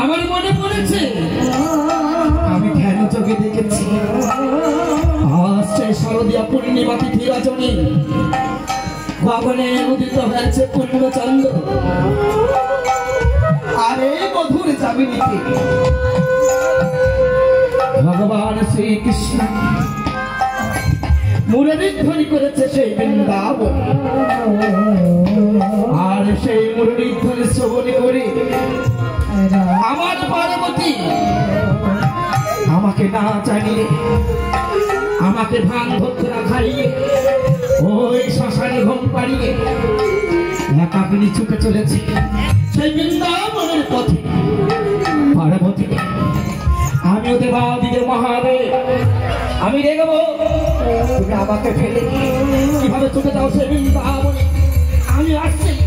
আমার মনে পড়েছে আমি ধ্যান চোখে দেখেছি আজ সেই শারদীয়া পূর্ণিমা তিথি রজনী গগনে উদিত হয়েছে পূর্ণচন্দ্র আরে মধুর যামিনীতে ভগবান শ্রীকৃষ্ণ মুরলী ধ্বনি করেছে সেই বৃন্দাবন আর সেই মুরলী ধ্বনি শ্রবণ করে আমার পার্বতী আমাকে না জানিয়ে আমাকে ভান ভক্তরা খাইয়ে ওই শ্মশানে ঘুম পাড়িয়ে একাকিনী ছুটে চলেছে সেই বৃন্দাবনের পথে পার্বতী আমিও দেবাদিদেব মহাদেব আমি দেখবো তুমি আমাকে ফেলে কিভাবে ছুটে যাও সেই বৃন্দাবনে আমি আসছি